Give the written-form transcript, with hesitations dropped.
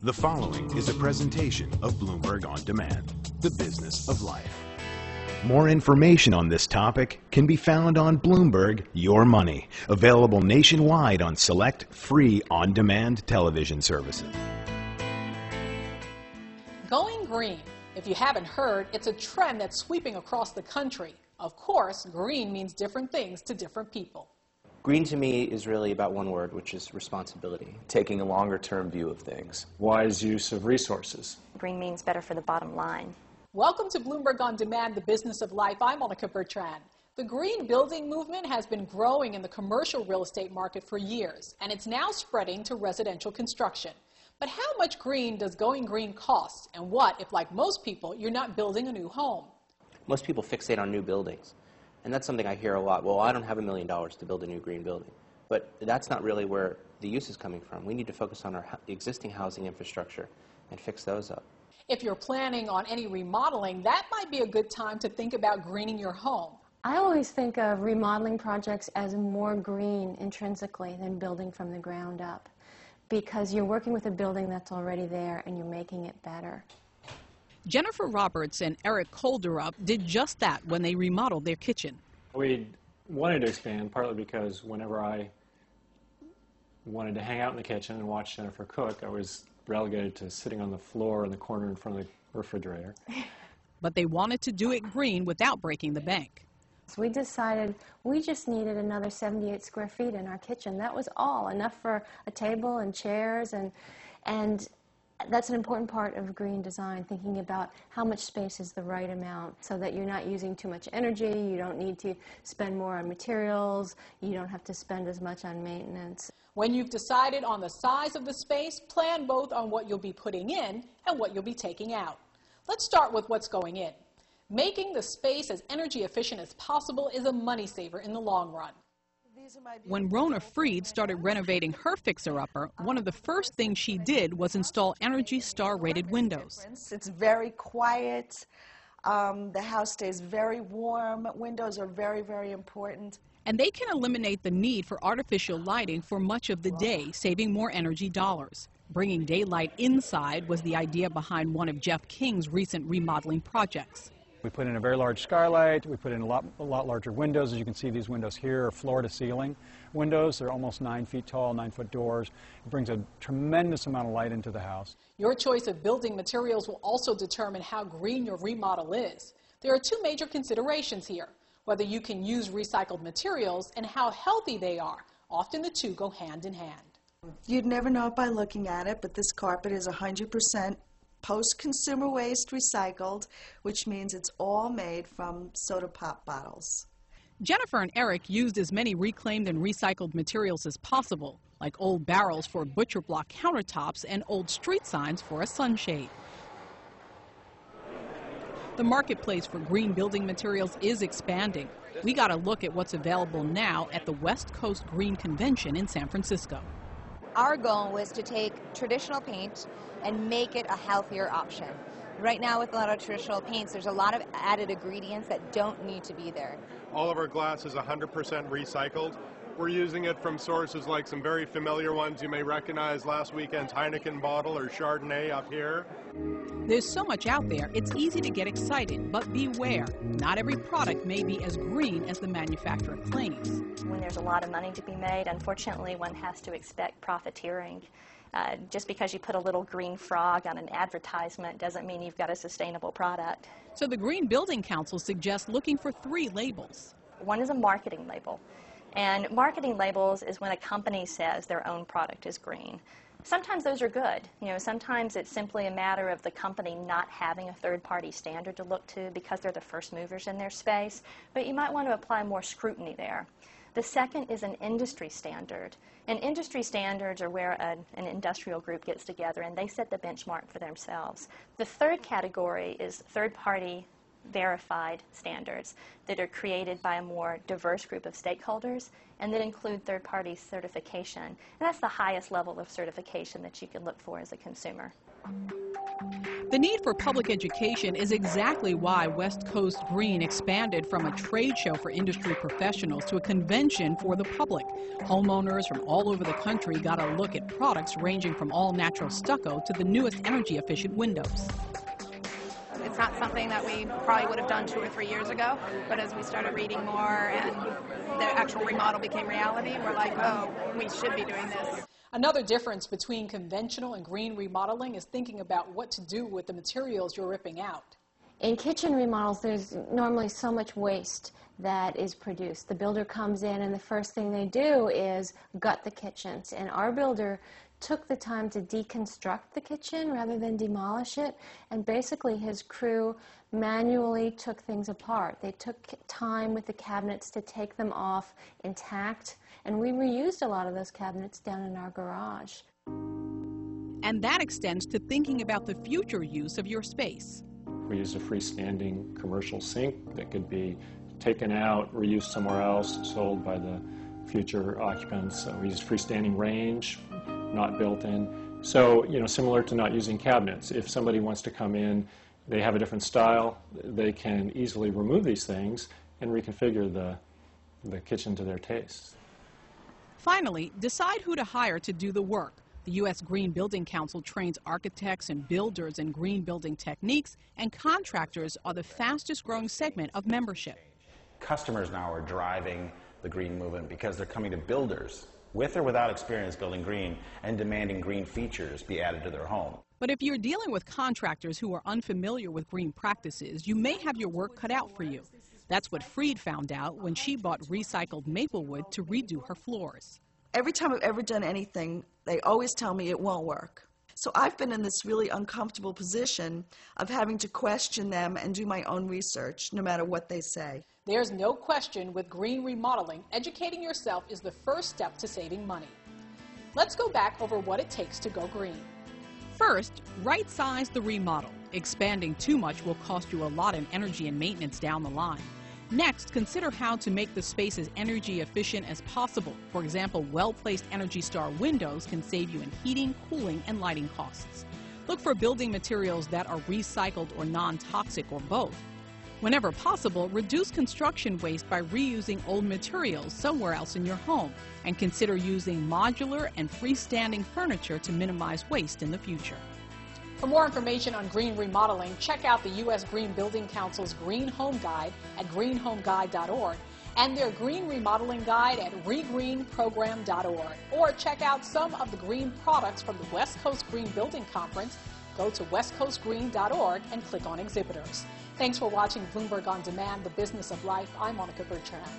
The following is a presentation of Bloomberg On Demand, the business of life. More information on this topic can be found on Bloomberg Your Money, available nationwide on select free on-demand television services. Going green. If you haven't heard, it's a trend that's sweeping across the country. Of course, green means different things to different people. Green to me is really about one word, which is responsibility. Taking a longer-term view of things. Wise use of resources. Green means better for the bottom line. Welcome to Bloomberg On Demand, the business of life. I'm Monica Bertrand. The green building movement has been growing in the commercial real estate market for years, and it's now spreading to residential construction. But how much green does going green cost? And what if, like most people, you're not building a new home? Most people fixate on new buildings. And that's something I hear a lot. Well, I don't have $1 million to build a new green building. But that's not really where the use is coming from. We need to focus on our existing housing infrastructure and fix those up. If you're planning on any remodeling, that might be a good time to think about greening your home. I always think of remodeling projects as more green intrinsically than building from the ground up, because you're working with a building that's already there and you're making it better. Jennifer Roberts and Eric Kolderup did just that when they remodeled their kitchen. We wanted to expand partly because whenever I wanted to hang out in the kitchen and watch Jennifer cook, I was relegated to sitting on the floor in the corner in front of the refrigerator. But they wanted to do it green without breaking the bank. So we decided we just needed another 78 square feet in our kitchen. That was all, enough for a table and chairs, and that's an important part of green design, thinking about how much space is the right amount so that you're not using too much energy, you don't need to spend more on materials, you don't have to spend as much on maintenance. When you've decided on the size of the space, plan both on what you'll be putting in and what you'll be taking out. Let's start with what's going in. Making the space as energy efficient as possible is a money saver in the long run. When Rona Freed started renovating her fixer-upper, one of the first things she did was install Energy Star rated windows. It's very quiet. The house stays very warm. Windows are very, very important. And they can eliminate the need for artificial lighting for much of the day, saving more energy dollars. Bringing daylight inside was the idea behind one of Jeff King's recent remodeling projects. We put in a very large skylight. We put in a lot larger windows. As you can see, these windows here are floor-to-ceiling windows. They're almost 9 feet tall, 9-foot doors. It brings a tremendous amount of light into the house. Your choice of building materials will also determine how green your remodel is. There are two major considerations here: whether you can use recycled materials and how healthy they are. Often the two go hand in hand. You'd never know it by looking at it, but this carpet is 100% post-consumer waste recycled, which means it's all made from soda pop bottles. Jennifer and Eric used as many reclaimed and recycled materials as possible, like old barrels for butcher block countertops and old street signs for a sunshade. The marketplace for green building materials is expanding. We got a look at what's available now at the West Coast Green Convention in San Francisco. Our goal was to take traditional paint and make it a healthier option. Right now with a lot of traditional paints, there's a lot of added ingredients that don't need to be there. All of our glass is 100% recycled. We're using it from sources like some very familiar ones you may recognize: last weekend's Heineken bottle or Chardonnay up here. There's so much out there, it's easy to get excited, but beware. Not every product may be as green as the manufacturer claims. When there's a lot of money to be made, unfortunately, one has to expect profiteering. Just because you put a little green frog on an advertisement doesn't mean you've got a sustainable product. So the Green Building Council suggests looking for 3 labels. One is a marketing label. And marketing labels is when a company says their own product is green. Sometimes those are good. Sometimes it's simply a matter of the company not having a third-party standard to look to because they're the first movers in their space, but you might want to apply more scrutiny there. The second is an industry standard. And industry standards are where an industrial group gets together and they set the benchmark for themselves. The third category is third-party verified standards that are created by a more diverse group of stakeholders and that include third-party certification. And that's the highest level of certification that you can look for as a consumer. The need for public education is exactly why West Coast Green expanded from a trade show for industry professionals to a convention for the public. Homeowners from all over the country got a look at products ranging from all-natural stucco to the newest energy-efficient windows. It's not something that we probably would have done 2 or 3 years ago, but as we started reading more and the actual remodel became reality, we're like, oh, we should be doing this. Another difference between conventional and green remodeling is thinking about what to do with the materials you're ripping out. In kitchen remodels, there's normally so much waste that is produced. The builder comes in and the first thing they do is gut the kitchens. And our builder took the time to deconstruct the kitchen rather than demolish it. And basically his crew manually took things apart. They took time with the cabinets to take them off intact. And we reused a lot of those cabinets down in our garage. And that extends to thinking about the future use of your space. We used a freestanding commercial sink that could be taken out, reused somewhere else, sold by the future occupants. We used freestanding range, not built in. So, similar to not using cabinets. If somebody wants to come in, they have a different style, they can easily remove these things and reconfigure the kitchen to their tastes. Finally, decide who to hire to do the work. The U.S. Green Building Council trains architects and builders in green building techniques, and contractors are the fastest growing segment of membership. Customers now are driving the green movement because they're coming to builders with or without experience building green and demanding green features be added to their home. But if you're dealing with contractors who are unfamiliar with green practices, you may have your work cut out for you. That's what Freed found out when she bought recycled maple wood to redo her floors. Every time I've ever done anything, they always tell me it won't work. So I've been in this really uncomfortable position of having to question them and do my own research, no matter what they say. There's no question with green remodeling, educating yourself is the first step to saving money. Let's go back over what it takes to go green. First, right-size the remodel. Expanding too much will cost you a lot in energy and maintenance down the line. Next, consider how to make the space as energy efficient as possible. For example, well-placed Energy Star windows can save you in heating, cooling, and lighting costs. Look for building materials that are recycled or non-toxic or both. Whenever possible, reduce construction waste by reusing old materials somewhere else in your home, and consider using modular and freestanding furniture to minimize waste in the future. For more information on green remodeling, check out the U.S. Green Building Council's Green Home Guide at greenhomeguide.org and their Green Remodeling Guide at regreenprogram.org. Or check out some of the green products from the West Coast Green Building Conference. Go to westcoastgreen.org and click on Exhibitors. Thanks for watching Bloomberg On Demand, The Business of Life. I'm Monica Bertrand.